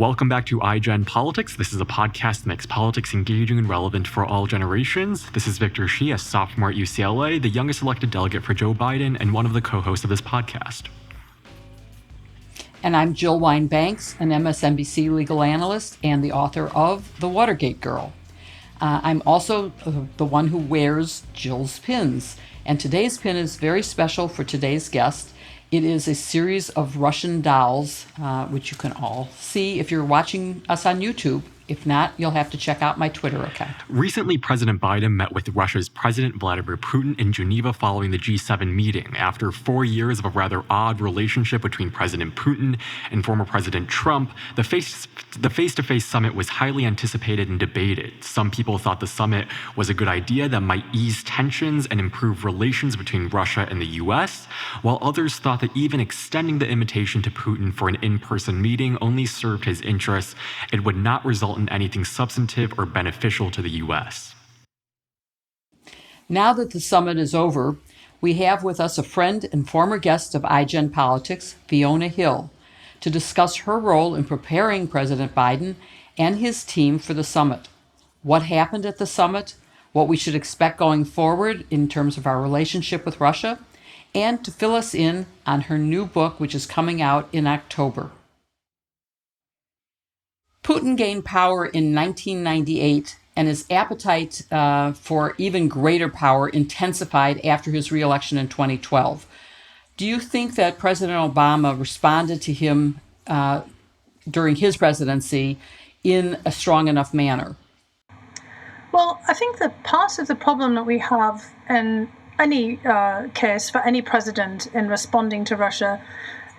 Welcome back to iGen Politics. This is a podcast that makes politics engaging and relevant for all generations. This is Victor Shi, a sophomore at UCLA, the youngest elected delegate for Joe Biden, and one of the co-hosts of this podcast. And I'm Jill Wine-Banks, an MSNBC legal analyst and the author of The Watergate Girl. I'm also the one who wears Jill's pins. And today's pin is very special for today's guest. It is a series of Russian dolls, which you can all see if you're watching us on YouTube. If not, you'll have to check out my Twitter account. Recently, President Biden met with Russia's President Vladimir Putin in Geneva following the G7 meeting. After 4 years of a rather odd relationship between President Putin and former President Trump, the face-to-face summit was highly anticipated and debated. Some people thought the summit was a good idea that might ease tensions and improve relations between Russia and the U.S., while others thought that even extending the invitation to Putin for an in-person meeting only served his interests and would not result in anything substantive or beneficial to the U.S. Now that the summit is over, we have with us a friend and former guest of iGen Politics, Fiona Hill, to discuss her role in preparing President Biden and his team for the summit, what happened at the summit, what we should expect going forward in terms of our relationship with Russia, and to fill us in on her new book, which is coming out in October. Putin gained power in 1998, and his appetite for even greater power intensified after his re-election in 2012. Do you think that President Obama responded to him during his presidency in a strong enough manner? Well, I think that part of the problem that we have in any case for any president in responding to Russia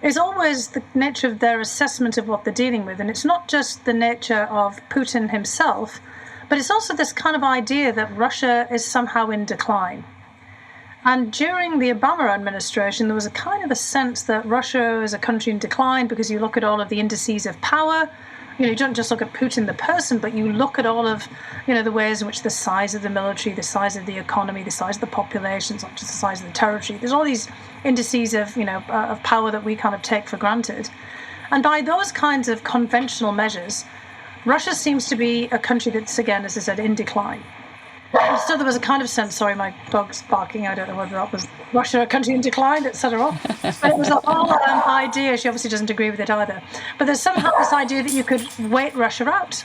is always the nature of their assessment of what they're dealing with. And it's not just the nature of Putin himself, but it's also this kind of idea that Russia is somehow in decline. And during the Obama administration, there was a kind of a sense that Russia is a country in decline because you look at all of the indices of power. You don't just look at Putin the person, but you look at all of, the ways in which the size of the military, the size of the economy, the size of the population, not just the size of the territory. There's all these indices of, of power that we kind of take for granted. And by those kinds of conventional measures, Russia seems to be a country that's, again, as I said, in decline. So there was a kind of sense, sorry, my dog's barking, I don't know whether that was Russia, a country in decline, etc. But it was a whole idea, she obviously doesn't agree with it either. But there's somehow this idea that you could wait Russia out.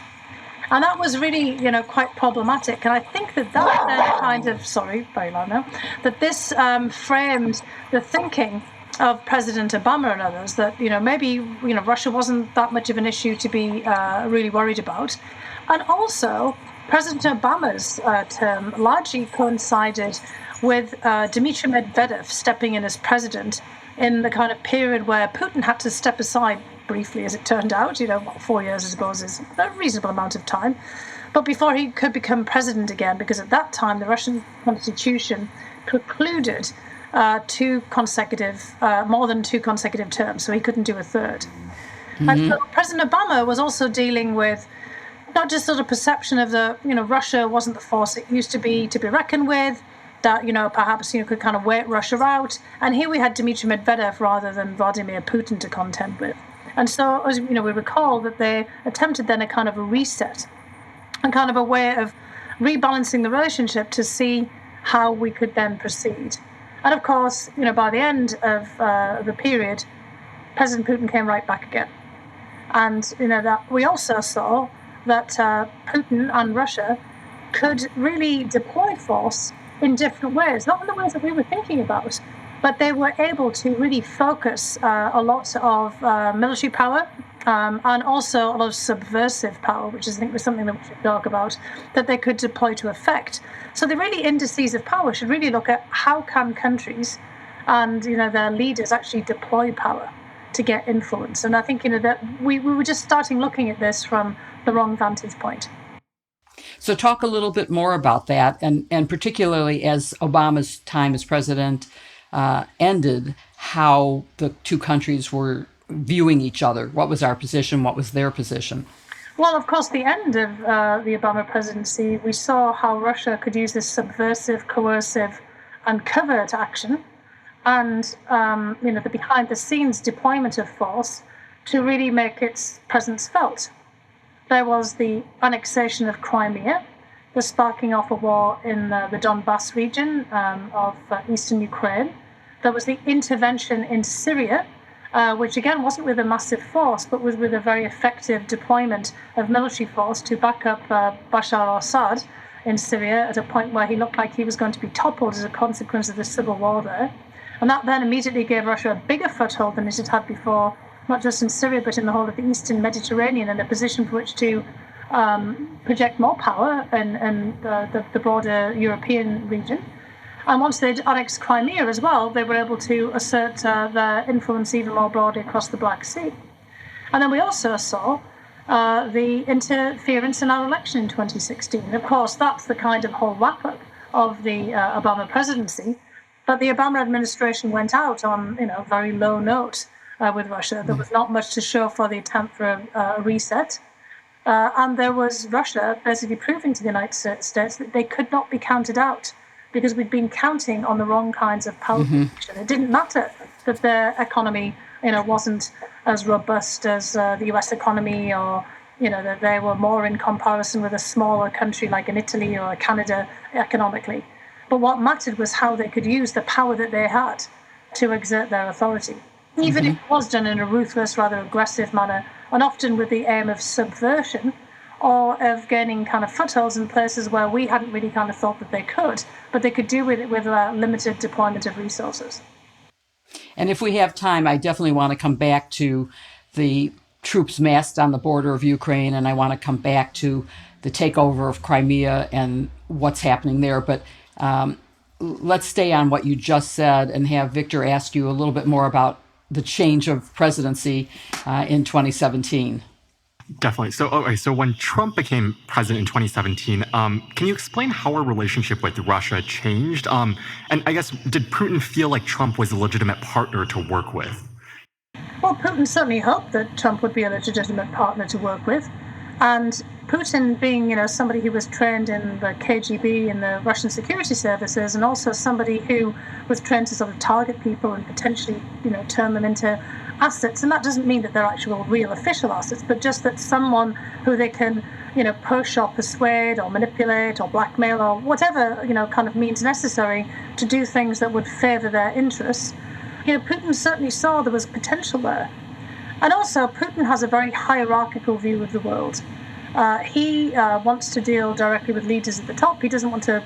And that was really, quite problematic. And I think that then kind of, sorry, very loud now, that this framed the thinking of President Obama and others that, maybe, Russia wasn't that much of an issue to be really worried about. And also, President Obama's term largely coincided with Dmitry Medvedev stepping in as president in the kind of period where Putin had to step aside briefly, as it turned out. 4 years, I suppose, is a reasonable amount of time. But before he could become president again, because at that time the Russian constitution precluded more than two consecutive terms, so he couldn't do a third. Mm-hmm. And so President Obama was also dealing with not just sort of perception of Russia wasn't the force it used to be reckoned with, that, perhaps, could kind of wait Russia out. And here we had Dmitry Medvedev rather than Vladimir Putin to contend with. And so, as we recall that they attempted then a kind of a reset, and kind of a way of rebalancing the relationship to see how we could then proceed. And of course, by the end of the period, President Putin came right back again. And, that we also saw that Putin and Russia could really deploy force in different ways, not in the ways that we were thinking about, but they were able to really focus a lot of military power and also a lot of subversive power, which I think was something that we should talk about, that they could deploy to effect. So the really indices of power should really look at how can countries and their leaders actually deploy power to get influence. And I think that we were just starting looking at this from the wrong vantage point. So talk a little bit more about that, and particularly as Obama's time as president ended, how the two countries were viewing each other. What was our position? What was their position? Well, of course, the end of the Obama presidency, we saw how Russia could use this subversive, coercive, and covert action, and the behind-the-scenes deployment of force to really make its presence felt. There was the annexation of Crimea, the sparking off a war in the Donbass region of eastern Ukraine. There was the intervention in Syria, which again wasn't with a massive force, but was with a very effective deployment of military force to back up Bashar al-Assad in Syria at a point where he looked like he was going to be toppled as a consequence of the civil war there. And that then immediately gave Russia a bigger foothold than it had had before, not just in Syria, but in the whole of the Eastern Mediterranean, and a position for which to project more power in the broader European region. And once they'd annexed Crimea as well, they were able to assert their influence even more broadly across the Black Sea. And then we also saw the interference in our election in 2016. Of course, that's the kind of whole wrap-up of the Obama presidency. But the Obama administration went out on a very low note with Russia. There was not much to show for the attempt for a reset. And there was Russia basically proving to the United States that they could not be counted out because we'd been counting on the wrong kinds of power. It didn't matter that their economy wasn't as robust as the US economy, or that they were more in comparison with a smaller country like an Italy or a Canada economically. But what mattered was how they could use the power that they had to exert their authority. Even if it was done in a ruthless, rather aggressive manner, and often with the aim of subversion or of gaining kind of footholds in places where we hadn't really kind of thought that they could, but they could do with it with a limited deployment of resources. And if we have time, I definitely want to come back to the troops massed on the border of Ukraine, and I want to come back to the takeover of Crimea and what's happening there. But let's stay on what you just said and have Victor ask you a little bit more about the change of presidency in 2017. Definitely. So when Trump became president in 2017, can you explain how our relationship with Russia changed? And I guess, did Putin feel like Trump was a legitimate partner to work with? Well, Putin certainly hoped that Trump would be a legitimate partner to work with. And Putin, being somebody who was trained in the KGB and the Russian security services, and also somebody who was trained to sort of target people and potentially turn them into assets. And that doesn't mean that they're actual real official assets, but just that someone who they can push or persuade or manipulate or blackmail or whatever kind of means necessary to do things that would favor their interests. Putin certainly saw there was potential there. And also, Putin has a very hierarchical view of the world. He wants to deal directly with leaders at the top. He doesn't want to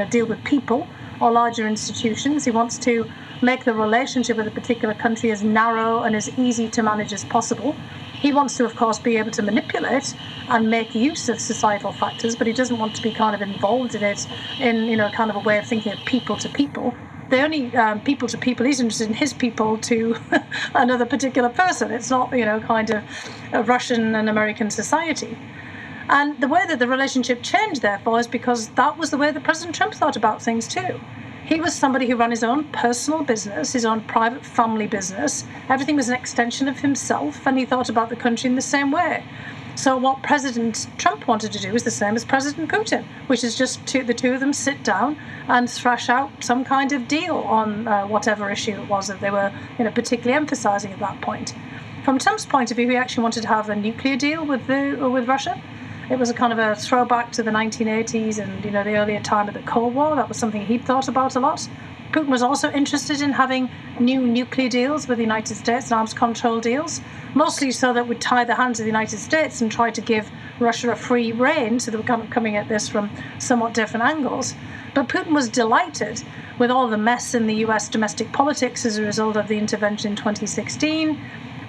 deal with people or larger institutions. He wants to make the relationship with a particular country as narrow and as easy to manage as possible. He wants to, of course, be able to manipulate and make use of societal factors, but he doesn't want to be kind of involved in it in kind of a way of thinking of people to people. The only people to people he's interested in his people to another particular person. It's not, kind of a Russian and American society. And the way that the relationship changed, therefore, is because that was the way that President Trump thought about things too. He was somebody who ran his own personal business, his own private family business. Everything was an extension of himself, and he thought about the country in the same way. So what President Trump wanted to do is the same as President Putin, which is just the two of them sit down and thrash out some kind of deal on whatever issue it was that they were particularly emphasizing at that point. From Trump's point of view, he actually wanted to have a nuclear deal with Russia. It was a kind of a throwback to the 1980s and the earlier time of the Cold War. That was something he'd thought about a lot. Putin was also interested in having new nuclear deals with the United States, arms control deals, mostly so that would tie the hands of the United States and try to give Russia a free rein. So they were kind of coming at this from somewhat different angles. But Putin was delighted with all the mess in the US domestic politics as a result of the intervention in 2016,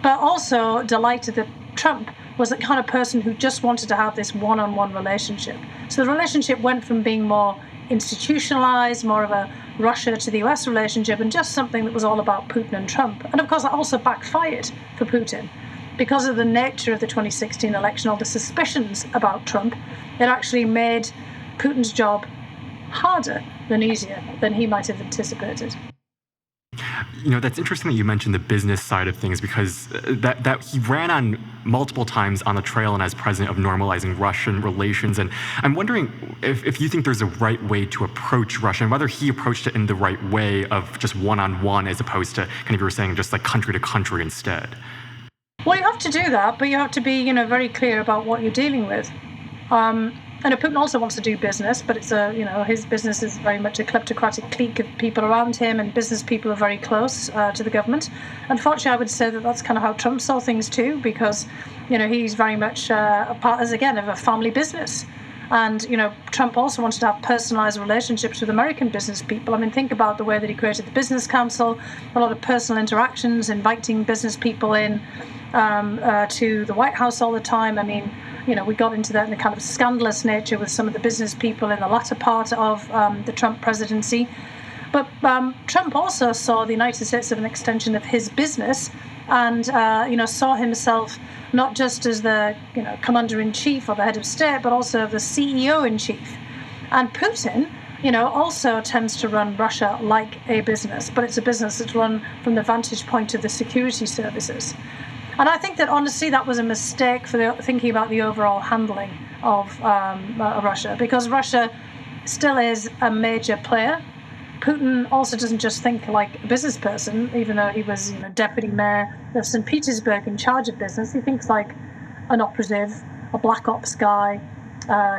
but also delighted that Trump was the kind of person who just wanted to have this one-on-one relationship. So the relationship went from being more institutionalized, more of a Russia to the US relationship, and just something that was all about Putin and Trump. And of course, that also backfired for Putin. Because of the nature of the 2016 election, all the suspicions about Trump, it actually made Putin's job harder than easier than he might have anticipated. That's interesting that you mentioned the business side of things, because that he ran on multiple times on the trail and as president of normalizing Russian relations. And I'm wondering if you think there's a right way to approach Russia, and whether he approached it in the right way of just one-on-one as opposed to, kind of you were saying, just like country to country instead. Well, you have to do that, but you have to be, very clear about what you're dealing with. And Putin also wants to do business, but it's his business is very much a kleptocratic clique of people around him, and business people are very close to the government. Unfortunately, I would say that that's kind of how Trump saw things too, because, he's very much a part, as again, of a family business. And, Trump also wanted to have personalized relationships with American business people. I mean, think about the way that he created the Business Council, a lot of personal interactions, inviting business people in to the White House all the time. I mean, we got into that in the kind of scandalous nature with some of the business people in the latter part of the Trump presidency. But Trump also saw the United States as an extension of his business, and saw himself not just as the commander-in-chief or the head of state, but also the CEO-in-chief. And Putin, also tends to run Russia like a business, but it's a business that's run from the vantage point of the security services. And I think that, honestly, that was a mistake for thinking about the overall handling of Russia, because Russia still is a major player. Putin also doesn't just think like a business person, even though he was deputy mayor of St. Petersburg in charge of business. He thinks like an operative, a black ops guy.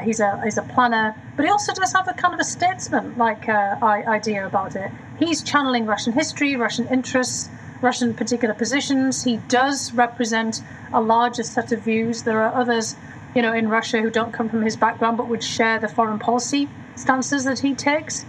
He's a planner, but he also does have a kind of a statesman-like idea about it. He's channeling Russian history, Russian interests, Russian particular positions. He does represent a larger set of views. There are others, in Russia who don't come from his background but would share the foreign policy stances that he takes.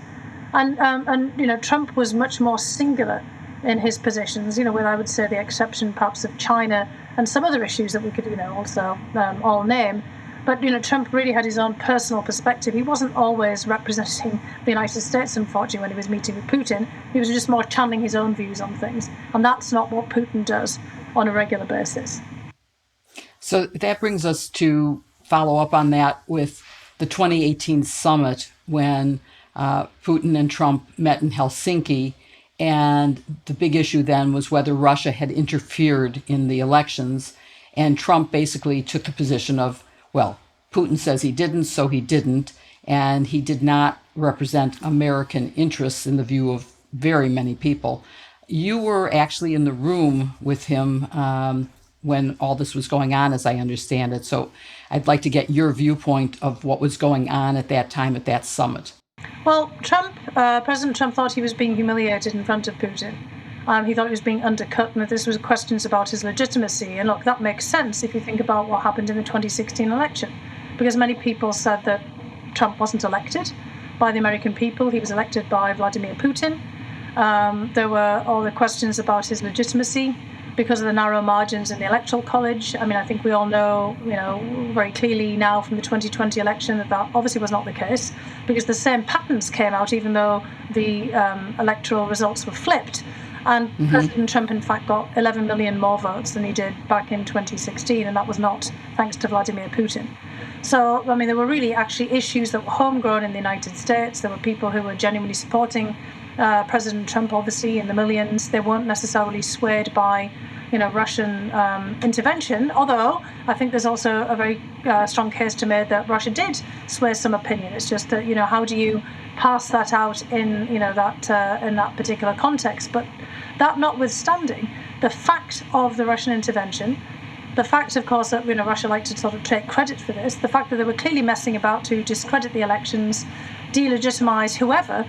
And Trump was much more singular in his positions, with, I would say, the exception perhaps of China and some other issues that we could, also all name. But, Trump really had his own personal perspective. He wasn't always representing the United States, unfortunately, when he was meeting with Putin. He was just more channeling his own views on things. And that's not what Putin does on a regular basis. So that brings us to follow up on that with the 2018 summit when Putin and Trump met in Helsinki. And the big issue then was whether Russia had interfered in the elections. And Trump basically took the position of, well, Putin says he didn't, so he didn't. And he did not represent American interests in the view of very many people. You were actually in the room with him when all this was going on, as I understand it. So I'd like to get your viewpoint of what was going on at that time at that summit. Well, President Trump thought he was being humiliated in front of Putin. He thought he was being undercut, and that this was questions about his legitimacy. And look, that makes sense if you think about what happened in the 2016 election, because many people said that Trump wasn't elected by the American people. He was elected by Vladimir Putin. There were all the questions about his legitimacy because of the narrow margins in the Electoral College. I mean, I think we all know, very clearly now from the 2020 election that obviously was not the case, because the same patterns came out even though the electoral results were flipped. And President Trump, in fact, got 11 million more votes than he did back in 2016, and that was not thanks to Vladimir Putin. So, I mean, there were really actually issues that were homegrown in the United States. There were people who were genuinely supporting President Trump, obviously, in the millions. They weren't necessarily swayed by, Russian intervention, although I think there's also a very strong case to make that Russia did sway some opinion. It's just that, how do you pass that out in, that in that particular context? But that notwithstanding, the fact of the Russian intervention, the fact, of course, that Russia liked to sort of take credit for this, the fact that they were clearly messing about to discredit the elections, delegitimize whoever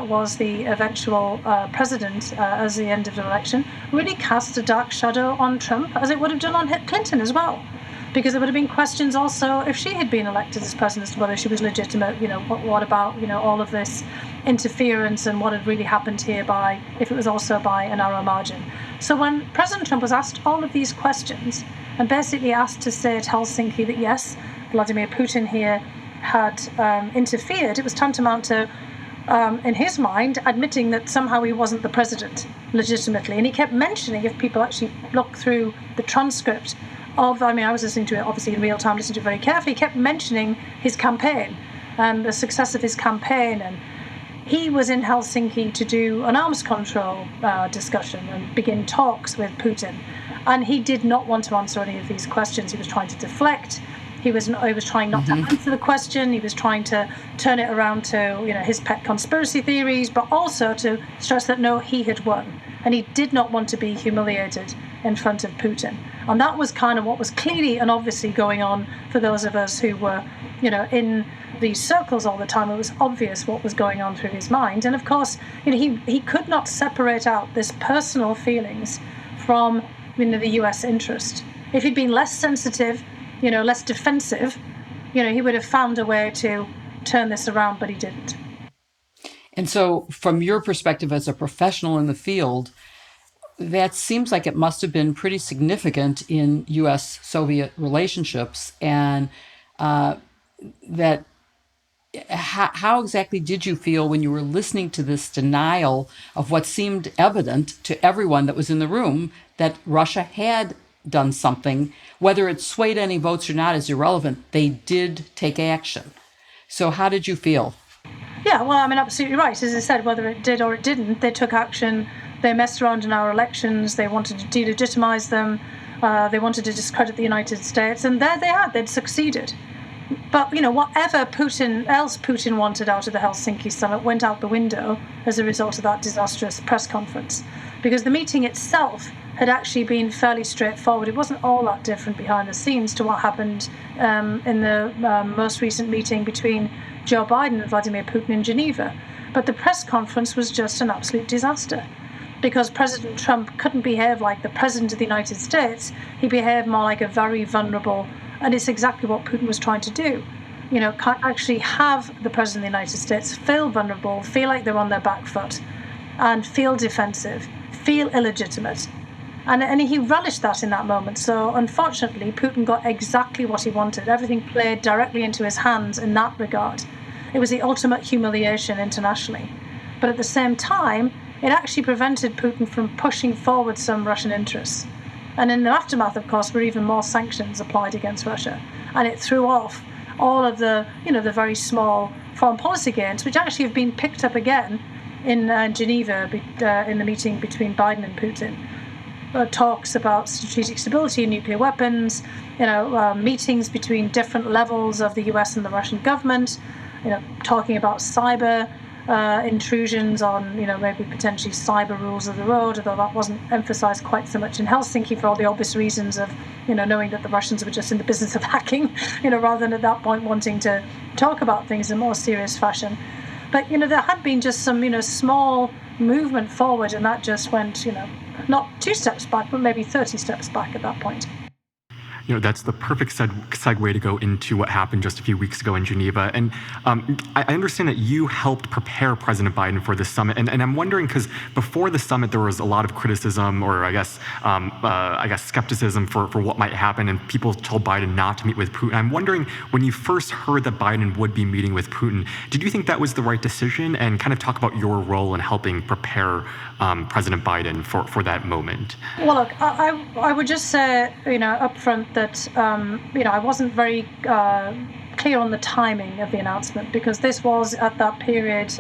was the eventual president as the end of the election, really cast a dark shadow on Trump, as it would have done on Clinton as well. Because there would have been questions also if she had been elected as president as to whether she was legitimate. What about all of this interference and what had really happened here if it was also by a narrow margin. So when President Trump was asked all of these questions and basically asked to say at Helsinki that yes, Vladimir Putin here had interfered, it was tantamount to, in his mind, admitting that somehow he wasn't the president legitimately. And he kept mentioning, if people actually look through the transcript I was listening to it obviously in real time, listening to it very carefully. He kept mentioning his campaign and the success of his campaign. And he was in Helsinki to do an arms control discussion and begin talks with Putin. And he did not want to answer any of these questions. He was trying to deflect. He was trying not to answer the question. He was trying to turn it around to his pet conspiracy theories, but also to stress that no, he had won. And he did not want to be humiliated in front of Putin. And that was kind of what was clearly and obviously going on for those of us who were, in these circles all the time. It was obvious what was going on through his mind. And of course, he could not separate out this personal feelings from, the US interest. If he'd been less sensitive, less defensive, he would have found a way to turn this around, but he didn't. And so from your perspective as a professional in the field, that seems like it must have been pretty significant in U.S.-Soviet relationships. And how exactly did you feel when you were listening to this denial of what seemed evident to everyone that was in the room, that Russia had done something? Whether it swayed any votes or not is irrelevant. They did take action. So how did you feel? Yeah, well, absolutely right. As I said, whether it did or it didn't, they took action. They messed around in our elections. They wanted to delegitimize them. They wanted to discredit the United States. And there they had. They'd succeeded. But, whatever Putin wanted out of the Helsinki summit went out the window as a result of that disastrous press conference. Because the meeting itself had actually been fairly straightforward. It wasn't all that different behind the scenes to what happened in the most recent meeting between Joe Biden and Vladimir Putin in Geneva. But the press conference was just an absolute disaster, because President Trump couldn't behave like the President of the United States. He behaved more like a very vulnerable, and it's exactly what Putin was trying to do. Can't actually have the President of the United States feel vulnerable, feel like they're on their back foot, and feel defensive, feel illegitimate. And he relished that in that moment. So unfortunately, Putin got exactly what he wanted. Everything played directly into his hands in that regard. It was the ultimate humiliation internationally. But at the same time, it actually prevented Putin from pushing forward some Russian interests. And in the aftermath, of course, were even more sanctions applied against Russia. And it threw off all of the, the very small foreign policy gains, which actually have been picked up again in Geneva in the meeting between Biden and Putin. Talks about strategic stability and nuclear weapons, meetings between different levels of the US and the Russian government, talking about cyber intrusions on, maybe potentially cyber rules of the road, although that wasn't emphasized quite so much in Helsinki for all the obvious reasons of, knowing that the Russians were just in the business of hacking, rather than at that point wanting to talk about things in a more serious fashion. But, there had been just some, small movement forward, and that just went, not 2 steps back, but maybe 30 steps back at that point. That's the perfect segue to go into what happened just a few weeks ago in Geneva. And I understand that you helped prepare President Biden for the summit. And I'm wondering, because before the summit, there was a lot of criticism, or I guess skepticism for what might happen. And people told Biden not to meet with Putin. I'm wondering, when you first heard that Biden would be meeting with Putin, did you think that was the right decision? And kind of talk about your role in helping prepare President Biden for that moment. Well, look, I would just say, up front, that I wasn't very clear on the timing of the announcement, because this was at that period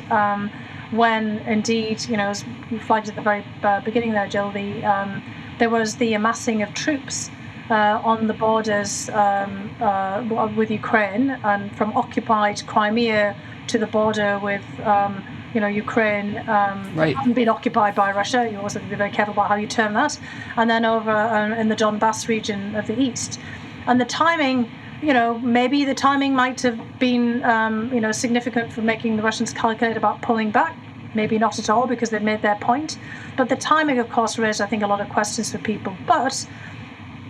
when, indeed, as you flagged at the very beginning there, Jill, there was the amassing of troops on the borders with Ukraine, and from occupied Crimea to the border with Ukraine right. hadn't been occupied by Russia. You also have to be very careful about how you term that. And then over in the Donbass region of the east. And the timing, maybe the timing might have been, significant for making the Russians calculate about pulling back. Maybe not at all, because they've made their point. But the timing, of course, raised, I think, a lot of questions for people. But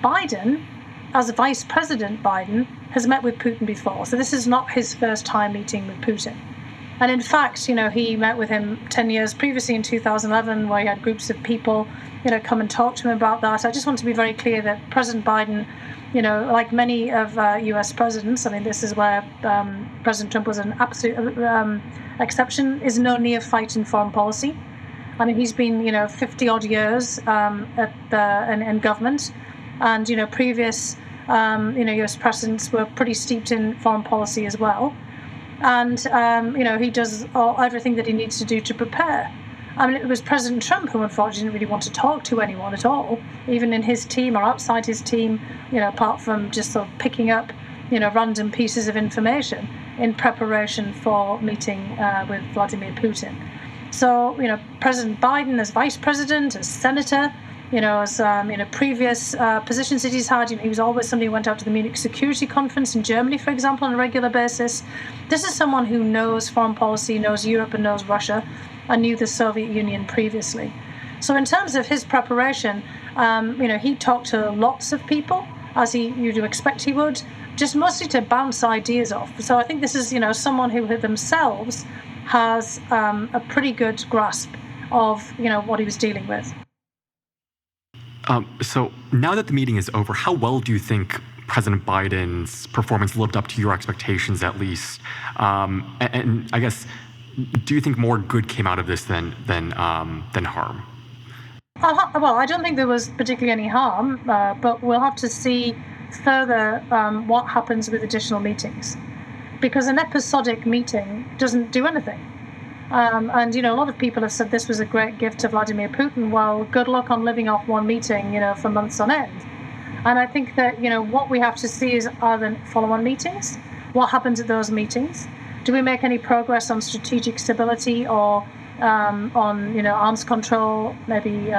Biden, as Vice President Biden, has met with Putin before. So this is not his first time meeting with Putin. And in fact, he met with him 10 years previously in 2011, where he had groups of people, come and talk to him about that. I just want to be very clear that President Biden, like many of US presidents, this is where President Trump was an absolute exception, is no neophyte in foreign policy. He's been, 50 odd years in government, and, previous, US presidents were pretty steeped in foreign policy as well. And, he does everything that he needs to do to prepare. It was President Trump who unfortunately didn't really want to talk to anyone at all, even in his team or outside his team, apart from just sort of picking up, random pieces of information in preparation for meeting with Vladimir Putin. So, President Biden as vice president, as senator, as previous positions that he's had. He was always somebody who went out to the Munich Security Conference in Germany, for example, on a regular basis. This is someone who knows foreign policy, knows Europe and knows Russia, and knew the Soviet Union previously. So in terms of his preparation, he talked to lots of people, as you'd expect he would, just mostly to bounce ideas off. So I think this is, someone who themselves has a pretty good grasp of, what he was dealing with. So now that the meeting is over, how well do you think President Biden's performance lived up to your expectations, at least? And I guess, do you think more good came out of this than harm? Well, I don't think there was particularly any harm, but we'll have to see further what happens with additional meetings, because an episodic meeting doesn't do anything. And a lot of people have said this was a great gift to Vladimir Putin. Well, good luck on living off one meeting, for months on end. And I think that, what we have to see is, are there follow-on meetings? What happens at those meetings? Do we make any progress on strategic stability or on, arms control, maybe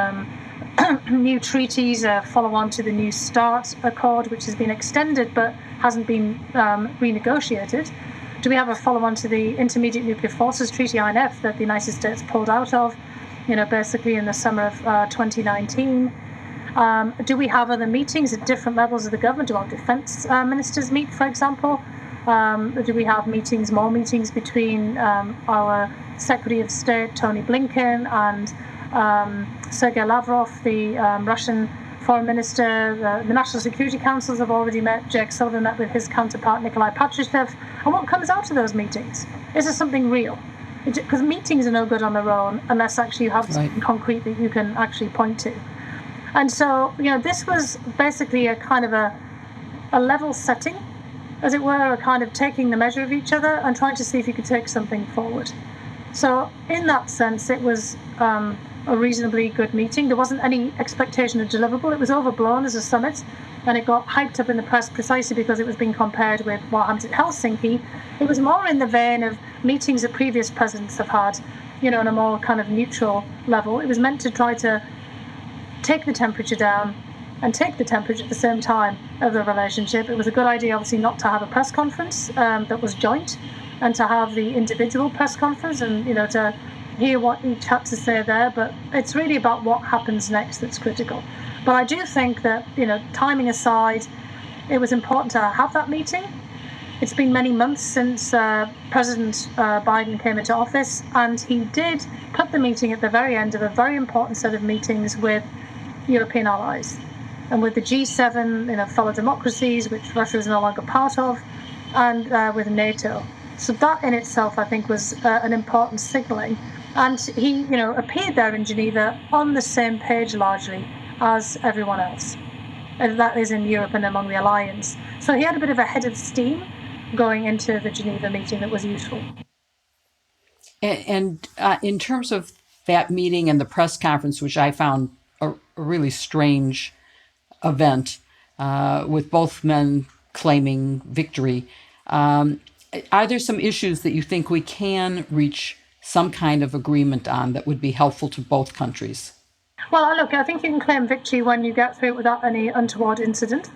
new treaties, follow on to the New START Accord, which has been extended but hasn't been renegotiated? Do we have a follow-on to the Intermediate Nuclear Forces Treaty, INF, that the United States pulled out of, basically in the summer of 2019? Do we have other meetings at different levels of the government? Do our defense ministers meet, for example? Do we have more meetings between our Secretary of State, Tony Blinken, and Sergei Lavrov, the Russian Foreign Minister? The National Security Councils have already met. Jake Sullivan met with his counterpart, Nikolai Patrushev. And what comes out of those meetings? Is there something real? Because meetings are no good on their own unless actually you have something concrete that you can actually point to. And so, this was basically a kind of a level setting, as it were, a kind of taking the measure of each other and trying to see if you could take something forward. So in that sense, it was a reasonably good meeting. There wasn't any expectation of deliverable. It was overblown as a summit, and it got hyped up in the press precisely because it was being compared with what happened at Helsinki. It was more in the vein of meetings that previous presidents have had, on a more kind of neutral level. It was meant to try to take the temperature down and take the temperature at the same time of the relationship. It was a good idea, obviously, not to have a press conference that was joint, and to have the individual press conference and, to hear what each had to say there. But it's really about what happens next that's critical. But I do think that, timing aside, it was important to have that meeting. It's been many months since President Biden came into office, and he did put the meeting at the very end of a very important set of meetings with European allies and with the G7, fellow democracies, which Russia is no longer part of, and with NATO. So that in itself, I think, was an important signalling. And he, appeared there in Geneva on the same page largely as everyone else. And that is in Europe and among the alliance. So he had a bit of a head of steam going into the Geneva meeting that was useful. And in terms of that meeting and the press conference, which I found a really strange event, with both men claiming victory, are there some issues that you think we can reach some kind of agreement on that would be helpful to both countries? Well, look, I think you can claim victory when you get through it without any untoward incident.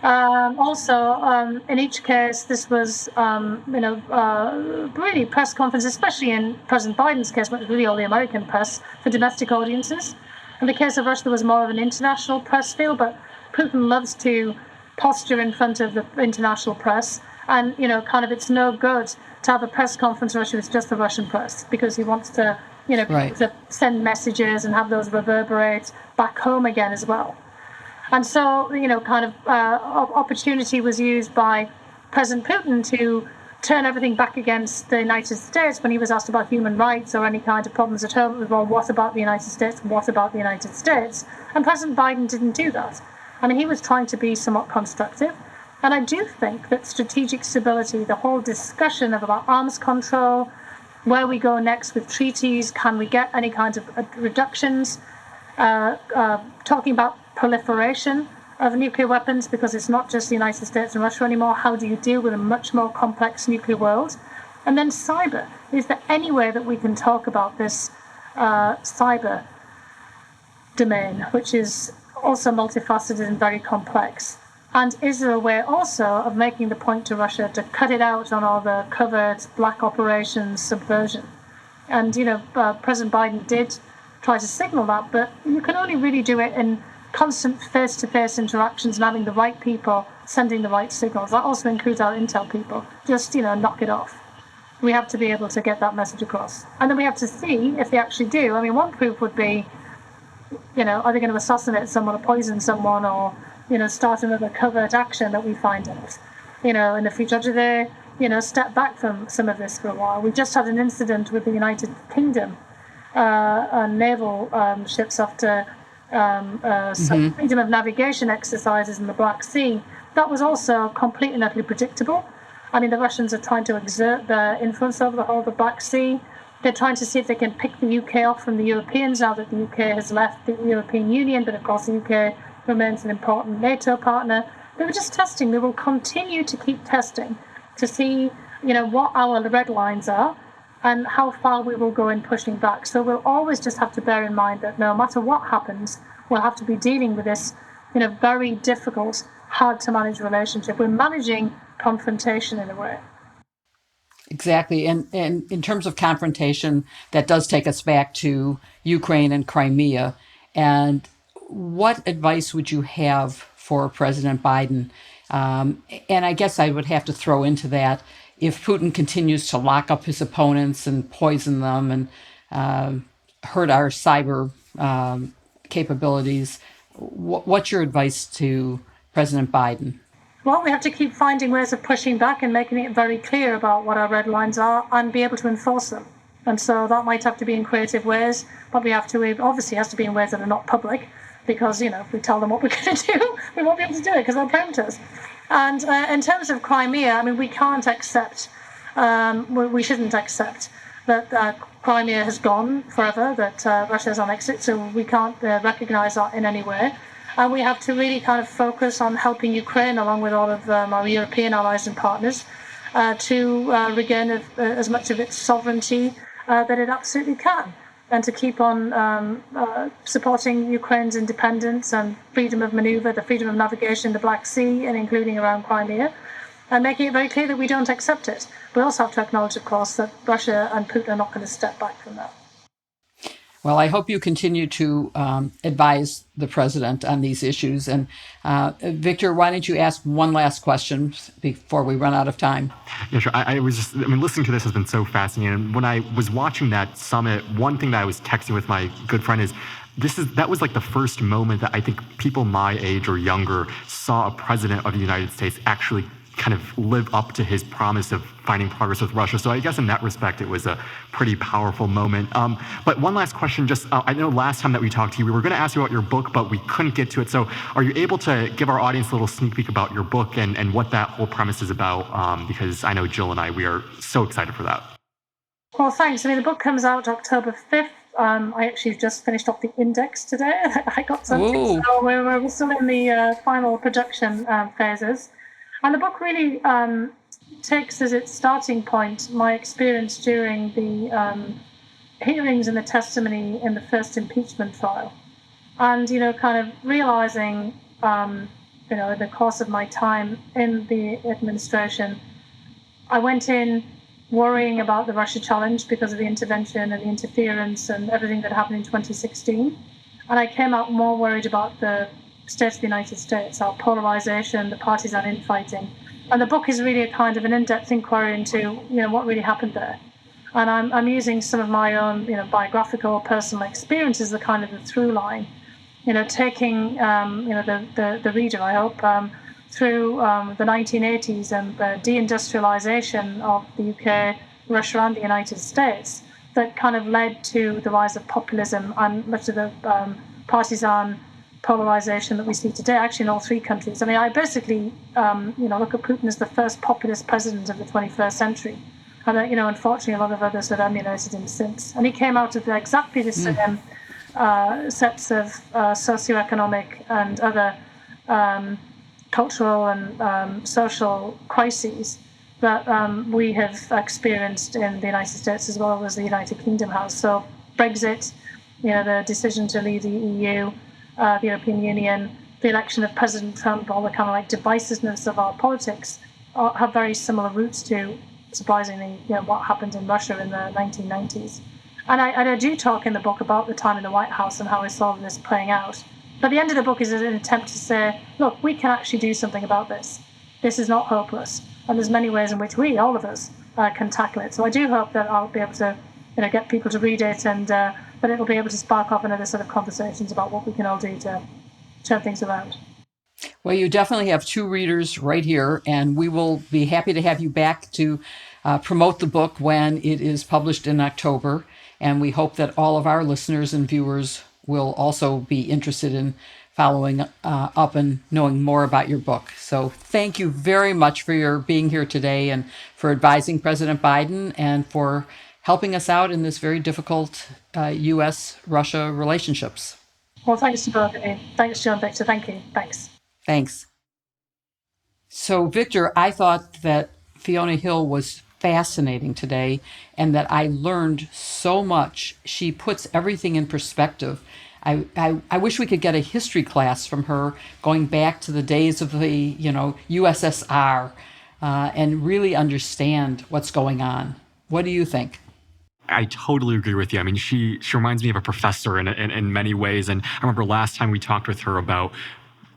Also, in each case, this was, really press conference, especially in President Biden's case, but really all the American press for domestic audiences. In the case of Russia, there was more of an international press feel, but Putin loves to posture in front of the international press. And, it's no good to have a press conference in Russia with just the Russian press, because he wants to, to send messages and have those reverberate back home again as well. And so, opportunity was used by President Putin to turn everything back against the United States when he was asked about human rights or any kind of problems at home. It was, well, what about the United States? What about the United States? And President Biden didn't do that. I mean, he was trying to be somewhat constructive. And I do think that strategic stability, the whole discussion about arms control, where we go next with treaties, can we get any kinds of reductions, talking about proliferation of nuclear weapons, because it's not just the United States and Russia anymore. How do you deal with a much more complex nuclear world? And then cyber. Is there any way that we can talk about this cyber domain, which is also multifaceted and very complex? And is there a way also of making the point to Russia to cut it out on all the covert black operations, subversion? And, President Biden did try to signal that, but you can only really do it in constant face-to-face interactions and having the right people sending the right signals. That also includes our intel people. Just, knock it off. We have to be able to get that message across. And then we have to see if they actually do. I mean, one proof would be, are they going to assassinate someone or poison someone or, start another covert action that we find out, in the future? Do they, step back from some of this for a while? We just had an incident with the United Kingdom naval ships after some freedom of navigation exercises in the Black Sea. That was also completely and utterly predictable. I mean, the Russians are trying to exert their influence over the whole of the Black Sea. They're trying to see if they can pick the UK off from the Europeans now that the UK has left the European Union, but of course the UK remains an important NATO partner. They were just testing. They will continue to keep testing to see, what our red lines are and how far we will go in pushing back. So we'll always just have to bear in mind that no matter what happens, we'll have to be dealing with this, very difficult, hard to manage relationship. We're managing confrontation in a way. Exactly. And in terms of confrontation, that does take us back to Ukraine and Crimea. And what advice would you have for President Biden? And I guess I would have to throw into that, if Putin continues to lock up his opponents and poison them and hurt our cyber capabilities, what's your advice to President Biden? Well, we have to keep finding ways of pushing back and making it very clear about what our red lines are and be able to enforce them. And so that might have to be in creative ways, but we have to, obviously has to be in ways that are not public, because, if we tell them what we're going to do, we won't be able to do it because they'll preempt us. And in terms of Crimea, I mean, we can't accept, we shouldn't accept that Crimea has gone forever, that Russia is annexed it, so we can't recognize that in any way. And we have to really kind of focus on helping Ukraine, along with all of our European allies and partners, to regain as much of its sovereignty that it absolutely can, and to keep on supporting Ukraine's independence and freedom of maneuver, the freedom of navigation in the Black Sea, and including around Crimea, and making it very clear that we don't accept it. We also have to acknowledge, of course, that Russia and Putin are not going to step back from that. Well, I hope you continue to advise the president on these issues. And Victor, why don't you ask one last question before we run out of time? Yeah, sure. Listening to this has been so fascinating. And when I was watching that summit, one thing that I was texting with my good friend is, that was like the first moment that I think people my age or younger saw a president of the United States actually kind of live up to his promise of finding progress with Russia. So I guess in that respect, it was a pretty powerful moment. But one last question, I know last time that we talked to you, we were going to ask you about your book, but we couldn't get to it. So are you able to give our audience a little sneak peek about your book and what that whole premise is about? Because I know Jill and I, we are so excited for that. Well, thanks. I mean, the book comes out October 5th. I actually just finished off the index today. I got something, Ooh. So we're still in the final production phases. And the book really takes as its starting point my experience during the hearings and the testimony in the first impeachment trial. And, kind of realizing, in the course of my time in the administration, I went in worrying about the Russia challenge because of the intervention and the interference and everything that happened in 2016. And I came out more worried about the state of the United States, our polarization, the partisan infighting. And the book is really a kind of an in-depth inquiry into, what really happened there. And I'm using some of my own, biographical, personal experiences, the kind of the through line, taking, the reader, I hope, through the 1980s and the deindustrialization of the UK, Russia, and the United States that kind of led to the rise of populism and much of the partisan polarization that we see today, actually in all three countries. I mean, I basically, look at Putin as the first populist president of the 21st century. And, unfortunately, a lot of others have emulated him since. And he came out of exactly the same sets of socioeconomic and other cultural and social crises that we have experienced in the United States as well as the United Kingdom has. So Brexit, the decision to leave the EU, the European Union, the election of President Trump, all the kind of like divisiveness of our politics have very similar roots to, surprisingly, what happened in Russia in the 1990s. And I do talk in the book about the time in the White House and how I saw this playing out. But the end of the book is an attempt to say, look, we can actually do something about this. This is not hopeless. And there's many ways in which we, all of us, can tackle it. So I do hope that I'll be able to get people to read it, and that it'll be able to spark off another sort of conversations about what we can all do to turn things around. Well, you definitely have two readers right here, and we will be happy to have you back to promote the book when it is published in October. And we hope that all of our listeners and viewers will also be interested in following up and knowing more about your book. So thank you very much for your being here today and for advising President Biden and for helping us out in this very difficult U.S.-Russia relationships. Well, thanks to both of you. Thanks, John, Victor. Thank you. Thanks. Thanks. So, Victor, I thought that Fiona Hill was fascinating today and that I learned so much. She puts everything in perspective. I wish we could get a history class from her going back to the days of the, USSR and really understand what's going on. What do you think? I totally agree with you. I mean, she reminds me of a professor in many ways. And I remember last time we talked with her about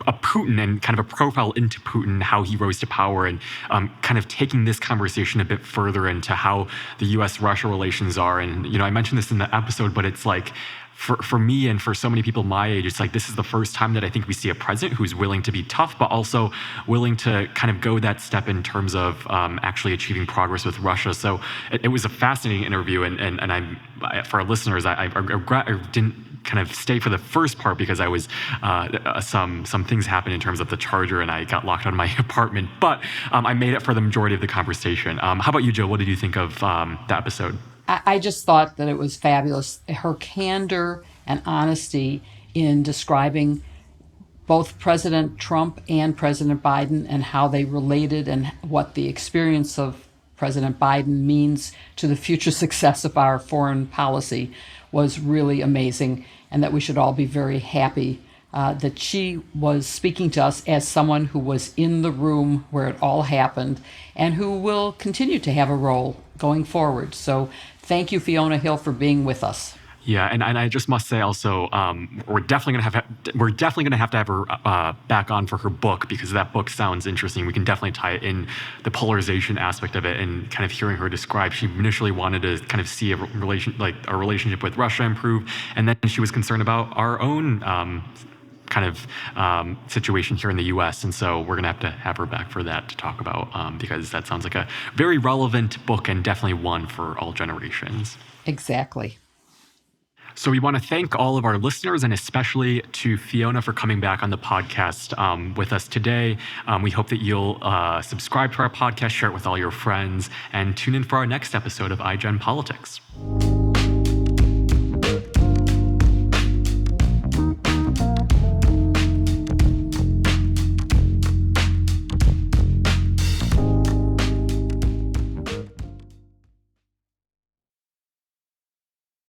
Putin and kind of a profile into Putin, how he rose to power, and kind of taking this conversation a bit further into how the U.S.-Russia relations are. And, I mentioned this in the episode, but it's like, for me and for so many people my age, it's like this is the first time that I think we see a president who's willing to be tough, but also willing to kind of go that step in terms of actually achieving progress with Russia. So it was a fascinating interview, and for our listeners, I regret I didn't kind of stay for the first part because I was some things happened in terms of the charger and I got locked out of my apartment, but I made it for the majority of the conversation. How about you, Jill? What did you think of the episode? I just thought that it was fabulous. Her candor and honesty in describing both President Trump and President Biden and how they related and what the experience of President Biden means to the future success of our foreign policy was really amazing, and that we should all be very happy that she was speaking to us as someone who was in the room where it all happened and who will continue to have a role going forward. So thank you, Fiona Hill, for being with us. Yeah, and I just must say also, we're definitely gonna have to have her back on for her book, because that book sounds interesting. We can definitely tie it in the polarization aspect of it, and kind of hearing her describe. She initially wanted to kind of see a relationship with Russia improve, and then she was concerned about our own kind of situation here in the U.S. And so we're gonna have her back for that to talk about, because that sounds like a very relevant book and definitely one for all generations. Exactly. So we want to thank all of our listeners, and especially to Fiona for coming back on the podcast with us today. We hope that you'll subscribe to our podcast, share it with all your friends, and tune in for our next episode of iGen Politics.